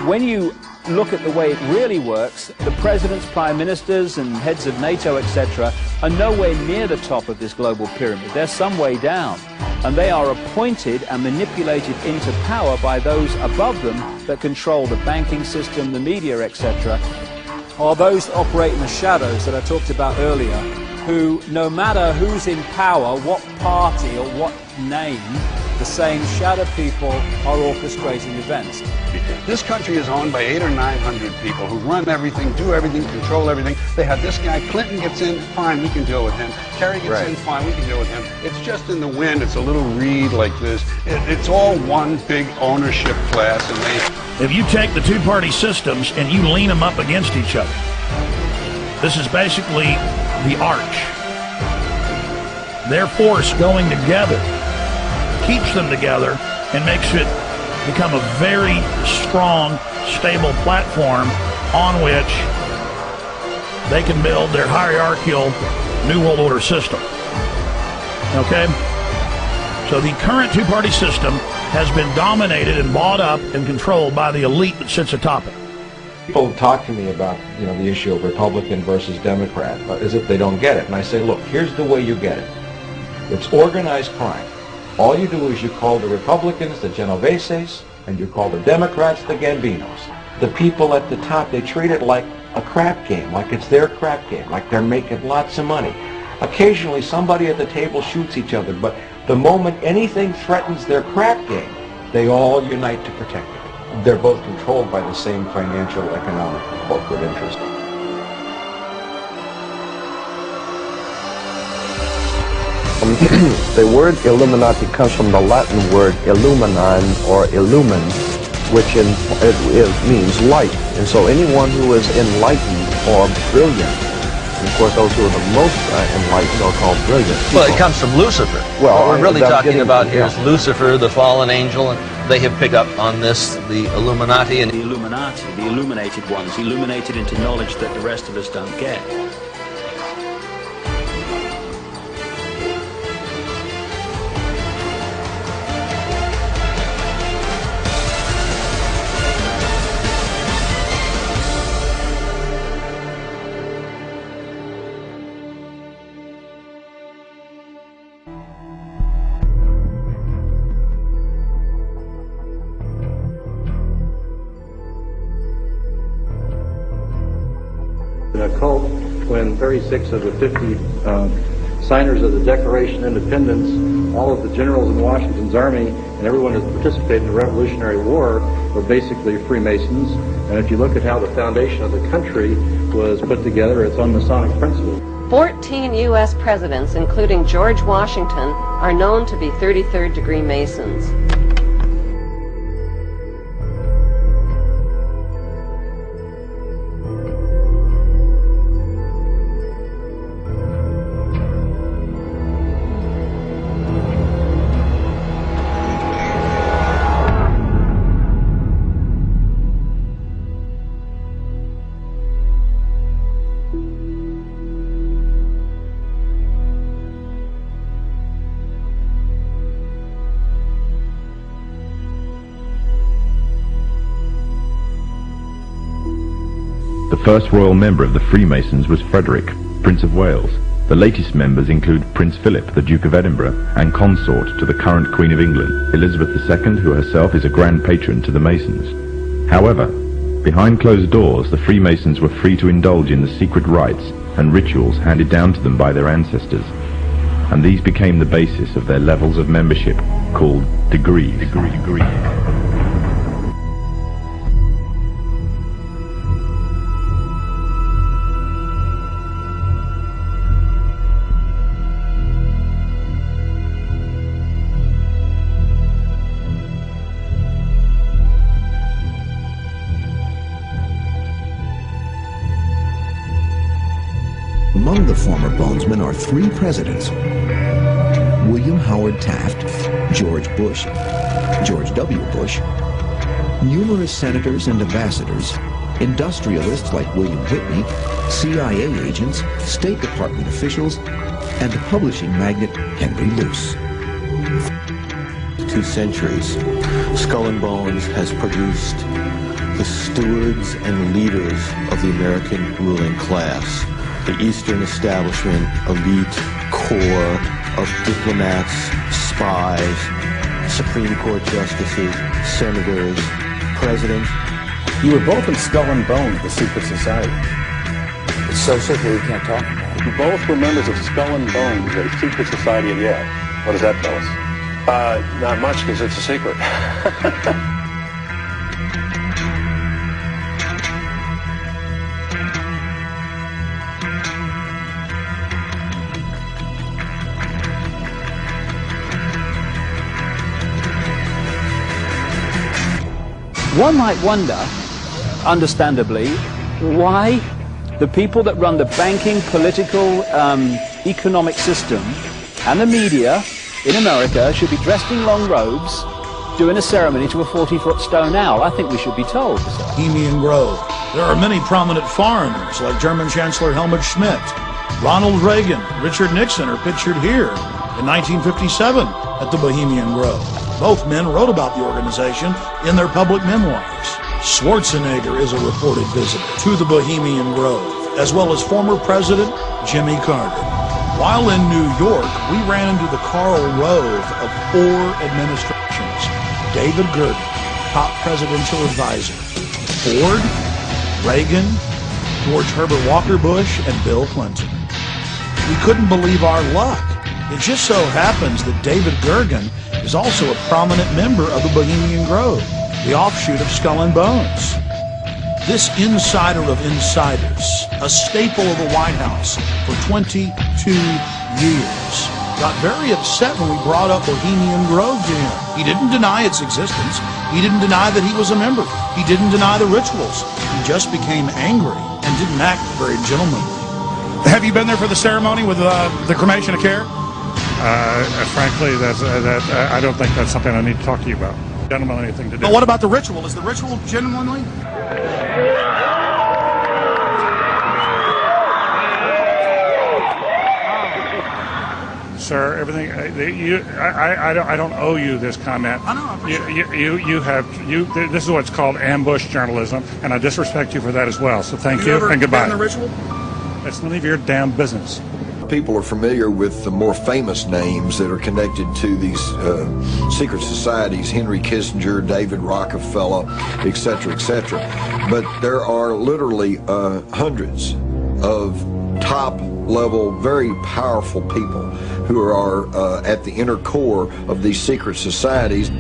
When you look at the way it really works, the presidents, prime ministers, and heads of NATO, etc., are nowhere near the top of this global pyramid. They're some way down. And they are appointed and manipulated into power by those above them that control the banking system, the media, etc., or those that operate in the shadows that I talked about earlier, who, no matter who's in power, what party or what name, the same shadow people are orchestrating events. This country is owned by 800 or 900 people who run everything, do everything, control everything. They have this guy, Clinton gets in, fine, we can deal with him. Kerry gets in, fine, we can deal with him. It's just in the wind, it's a little reed like this. It's all one big ownership class. And if you take the two-party systems and you lean them up against each other, this is basically the arch. Their force going together keeps them together and makes it become a very strong, stable platform on which they can build their hierarchical New World Order system. Okay? So the current two-party system has been dominated and bought up and controlled by the elite that sits atop it. People talk to me about, the issue of Republican versus Democrat, as if they don't get it. And I say, look, here's the way you get it. It's organized crime. All you do is you call the Republicans the Genoveses, and you call the Democrats the Gambinos. The people at the top, they treat it like a crap game, like it's their crap game, like they're making lots of money. Occasionally somebody at the table shoots each other, but the moment anything threatens their crap game, they all unite to protect it. They're both controlled by the same financial, economic, corporate interest. The word Illuminati comes from the Latin word illuminare or illumin, which means light. And so anyone who is enlightened or brilliant, and of course those who are the most enlightened are called brilliant people. Well, it comes from Lucifer. Well, what we're really talking about here is Lucifer, the fallen angel, and they have picked up on this, the Illuminati. And the Illuminati, the illuminated ones, illuminated into knowledge that the rest of us don't get. A cult when 36 of the 50 signers of the Declaration of Independence, all of the generals in Washington's army, and everyone who participated in the Revolutionary War were basically Freemasons. And if you look at how the foundation of the country was put together, it's on Masonic principles. 14 U.S. presidents, including George Washington, are known to be 33rd degree Masons. The first royal member of the Freemasons was Frederick, Prince of Wales. The latest members include Prince Philip, the Duke of Edinburgh, and consort to the current Queen of England, Elizabeth II, who herself is a grand patron to the Masons. However, behind closed doors, the Freemasons were free to indulge in the secret rites and rituals handed down to them by their ancestors, and these became the basis of their levels of membership, called degrees. Among the former Bonesmen are three presidents: William Howard Taft, George Bush, George W. Bush, numerous senators and ambassadors, industrialists like William Whitney, CIA agents, State Department officials, and the publishing magnate Henry Luce. 2 centuries, Skull and Bones has produced the stewards and leaders of the American ruling class, the Eastern establishment, elite core of diplomats, spies, Supreme Court justices, senators, presidents. You were both in Skull and Bones, the secret society. It's so secret we can't talk about it. You both were members of Skull and Bones, a secret society at Yale. What does that tell us? Not much, because it's a secret. One might wonder, understandably, why the people that run the banking, political, economic system and the media in America should be dressed in long robes doing a ceremony to a 40-foot stone owl. I think we should be told. Bohemian Grove. There are many prominent foreigners like German Chancellor Helmut Schmidt, Ronald Reagan, Richard Nixon are pictured here in 1957 at the Bohemian Grove. Both men wrote about the organization in their public memoirs. Schwarzenegger is a reported visitor to the Bohemian Grove, as well as former President Jimmy Carter. While in New York, we ran into the Karl Rove of 4 administrations. David Gergen, top presidential advisor. Ford, Reagan, George Herbert Walker Bush, and Bill Clinton. We couldn't believe our luck. It just so happens that David Gergen is also a prominent member of the Bohemian Grove, the offshoot of Skull and Bones. This insider of insiders, a staple of the White House for 22 years, got very upset when we brought up Bohemian Grove to him. He didn't deny its existence. He didn't deny that he was a member. He didn't deny the rituals. He just became angry and didn't act very gentlemanly. Have you been there for the ceremony with the cremation of care? Frankly, I don't think that's something I need to talk to you about. Gentlemen, anything to do. But what about the ritual? Is the ritual genuinely? Sir, everything. I don't owe you this comment. I know. This is what's called ambush journalism, and I disrespect you for that as well. So thank you and goodbye. Been in the ritual? It's none of your damn business. People are familiar with the more famous names that are connected to these secret societies, Henry Kissinger, David Rockefeller, etc., etc. But there are literally hundreds of top-level, very powerful people who are at the inner core of these secret societies.